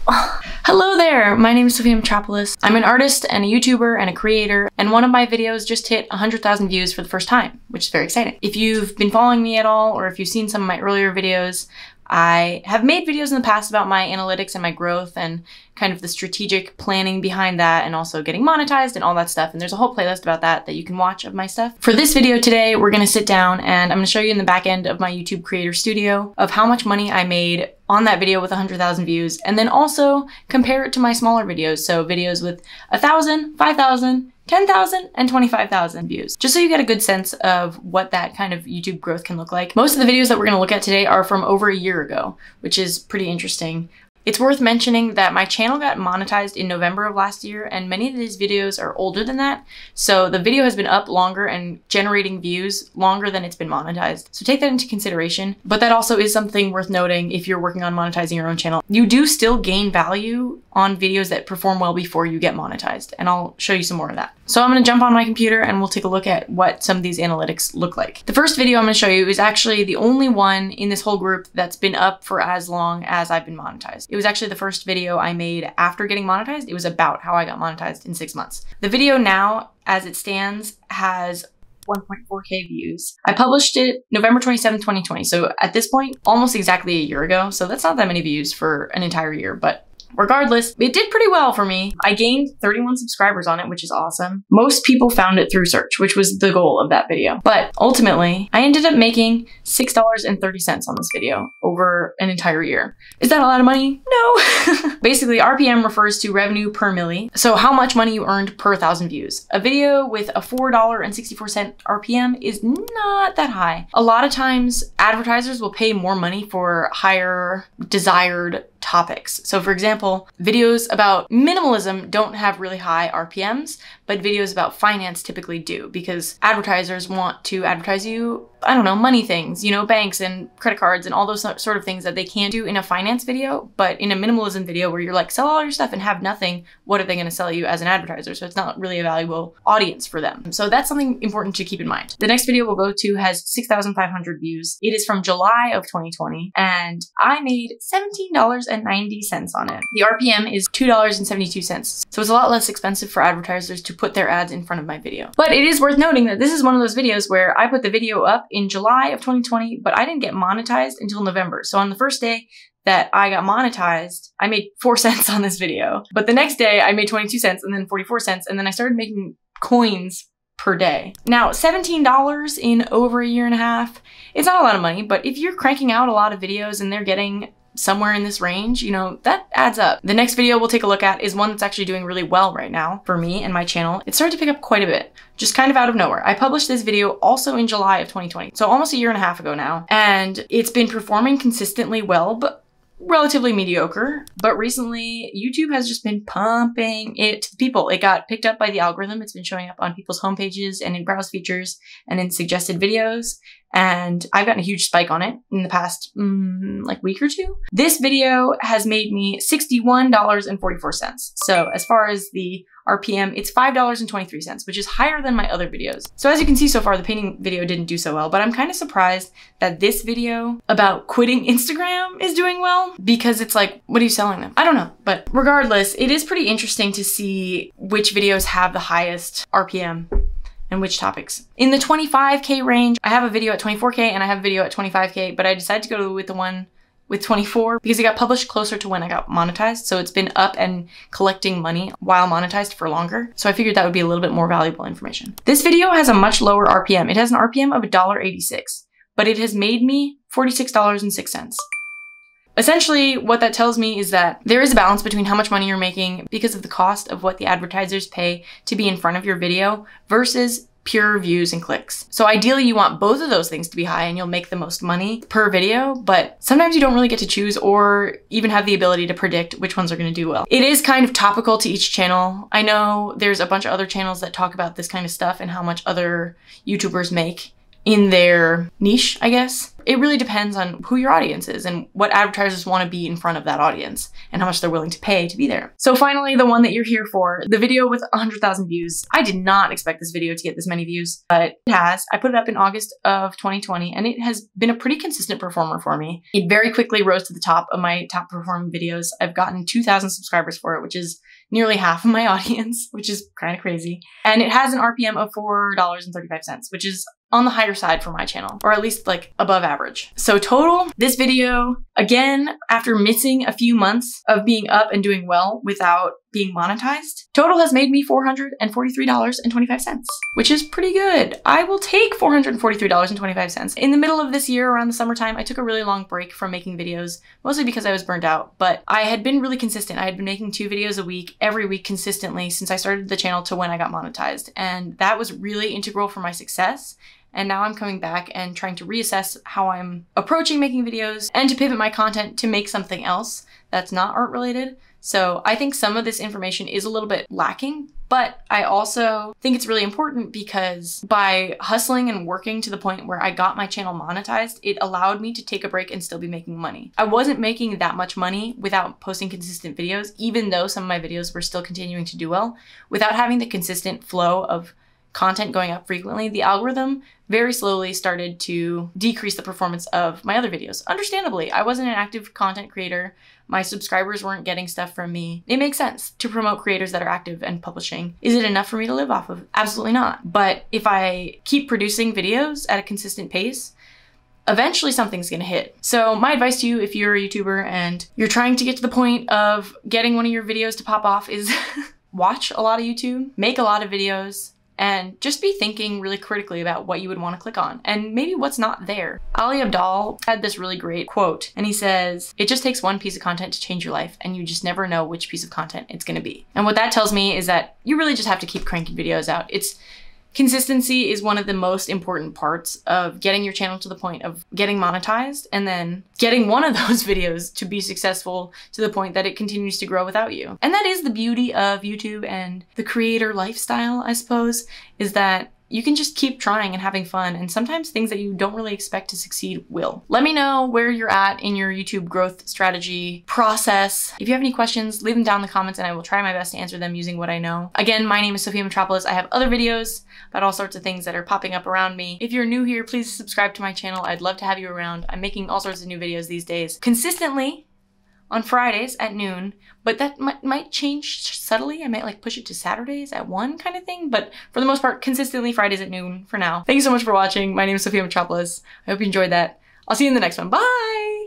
Hello there, my name is Sophia Mitropoulos. I'm an artist and a YouTuber and a creator, and one of my videos just hit 100,000 views for the first time, which is very exciting. If you've been following me at all, or if you've seen some of my earlier videos, I have made videos in the past about my analytics and my growth and kind of the strategic planning behind that, and also getting monetized and all that stuff. And there's a whole playlist about that you can watch of my stuff. For this video today, we're gonna sit down and I'm gonna show you in the back end of my YouTube Creator Studio of how much money I made on that video with 100,000 views, and then also compare it to my smaller videos. So videos with 1,000, 5,000, 10,000, and 25,000 views, just so you get a good sense of what that kind of YouTube growth can look like. Most of the videos that we're gonna look at today are from over a year ago, which is pretty interesting. It's worth mentioning that my channel got monetized in November of last year, and many of these videos are older than that. So the video has been up longer and generating views longer than it's been monetized. So take that into consideration. But that also is something worth noting if you're working on monetizing your own channel. You do still gain value on videos that perform well before you get monetized, and I'll show you some more of that. So I'm gonna jump on my computer and we'll take a look at what some of these analytics look like. The first video I'm gonna show you is actually the only one in this whole group that's been up for as long as I've been monetized. It was actually the first video I made after getting monetized. It was about how I got monetized in 6 months. The video now, as it stands, has 1.4K views. I published it November 27, 2020. So at this point, almost exactly a year ago. So that's not that many views for an entire year, but regardless, it did pretty well for me. I gained 31 subscribers on it, which is awesome. Most people found it through search, which was the goal of that video. But ultimately, I ended up making $6.30 on this video over an entire year. Is that a lot of money? No. Basically, RPM refers to revenue per milli. So how much money you earned per 1,000 views. A video with a $4.64 RPM is not that high. A lot of times, advertisers will pay more money for higher desired topics. So for example, videos about minimalism don't have really high RPMs, but videos about finance typically do, because advertisers want to advertise you, I don't know, money things, you know, banks and credit cards and all those sort of things that they can't do in a finance video. But in a minimalism video where you're like, sell all your stuff and have nothing, what are they going to sell you as an advertiser? So it's not really a valuable audience for them. So that's something important to keep in mind. The next video we'll go to has 6,500 views. It is from July of 2020, and I made $17.90 on it. The RPM is $2.72. So it's a lot less expensive for advertisers to put their ads in front of my video. But it is worth noting that this is one of those videos where I put the video up in July of 2020, but I didn't get monetized until November. So on the first day that I got monetized, I made 4 cents on this video. But the next day I made 22 cents and then 44 cents. And then I started making coins per day. Now, $17 in over a year and a half, it's not a lot of money, but if you're cranking out a lot of videos and they're getting somewhere in this range, you know, that adds up. The next video we'll take a look at is one that's actually doing really well right now for me and my channel. It started to pick up quite a bit, just kind of out of nowhere. I published this video also in July of 2020, so almost a year and a half ago now, and it's been performing consistently well, but relatively mediocre. But recently, YouTube has just been pumping it to people. It got picked up by the algorithm. It's been showing up on people's homepages and in browse features and in suggested videos. And I've gotten a huge spike on it in the past, like week or two. This video has made me $61.44. So as far as the RPM, it's $5.23, which is higher than my other videos. So as you can see so far, the painting video didn't do so well, but I'm kind of surprised that this video about quitting Instagram is doing well, because it's like, what are you selling them? I don't know. But regardless, it is pretty interesting to see which videos have the highest RPM and which topics. In the 25K range, I have a video at 24K and I have a video at 25K, but I decided to go with the one with 24 because it got published closer to when I got monetized. So it's been up and collecting money while monetized for longer. So I figured that would be a little bit more valuable information. This video has a much lower RPM. It has an RPM of $1.86, but it has made me $46.06. Essentially, what that tells me is that there is a balance between how much money you're making because of the cost of what the advertisers pay to be in front of your video versus pure views and clicks. So ideally you want both of those things to be high and you'll make the most money per video, but sometimes you don't really get to choose or even have the ability to predict which ones are going to do well. It is kind of topical to each channel. I know there's a bunch of other channels that talk about this kind of stuff and how much other YouTubers make in their niche, I guess. It really depends on who your audience is and what advertisers want to be in front of that audience and how much they're willing to pay to be there. So finally, the one that you're here for, the video with 100,000 views. I did not expect this video to get this many views, but it has. I put it up in August of 2020 and it has been a pretty consistent performer for me. It very quickly rose to the top of my top performing videos. I've gotten 2,000 subscribers for it, which is nearly half of my audience, which is kind of crazy. And it has an RPM of $4.35, which is on the higher side for my channel, or at least like above average. So total, this video, again, after missing a few months of being up and doing well without being monetized, total has made me $443.25, which is pretty good. I will take $443.25. In the middle of this year, around the summertime, I took a really long break from making videos, mostly because I was burned out, but I had been really consistent. I had been making 2 videos a week, every week consistently since I started the channel to when I got monetized. And that was really integral for my success. And now I'm coming back and trying to reassess how I'm approaching making videos and to pivot my content to make something else that's not art related. So I think some of this information is a little bit lacking, but I also think it's really important because by hustling and working to the point where I got my channel monetized, it allowed me to take a break and still be making money. I wasn't making that much money without posting consistent videos, even though some of my videos were still continuing to do well. Without having the consistent flow of content going up frequently, the algorithm very slowly started to decrease the performance of my other videos. Understandably, I wasn't an active content creator. My subscribers weren't getting stuff from me. It makes sense to promote creators that are active and publishing. Is it enough for me to live off of? Absolutely not. But if I keep producing videos at a consistent pace, eventually something's gonna hit. So my advice to you, if you're a YouTuber and you're trying to get to the point of getting one of your videos to pop off, is watch a lot of YouTube, make a lot of videos, and just be thinking really critically about what you would want to click on and maybe what's not there. Ali Abdaal had this really great quote, and he says, "It just takes one piece of content to change your life, and you just never know which piece of content it's going to be." And what that tells me is that you really just have to keep cranking videos out. Consistency is one of the most important parts of getting your channel to the point of getting monetized, and then getting one of those videos to be successful to the point that it continues to grow without you. And that is the beauty of YouTube and the creator lifestyle, I suppose, is that you can just keep trying and having fun, and sometimes things that you don't really expect to succeed will. Let me know where you're at in your YouTube growth strategy process. If you have any questions, leave them down in the comments and I will try my best to answer them using what I know. Again, my name is Sophia Mitropoulos. I have other videos about all sorts of things that are popping up around me. If you're new here, please subscribe to my channel. I'd love to have you around. I'm making all sorts of new videos these days, consistently on Fridays at noon, but that might change subtly. I might like push it to Saturdays at 1 kind of thing, but for the most part, consistently Fridays at noon for now. Thank you so much for watching. My name is Sophia Mitropoulos. I hope you enjoyed that. I'll see you in the next one. Bye!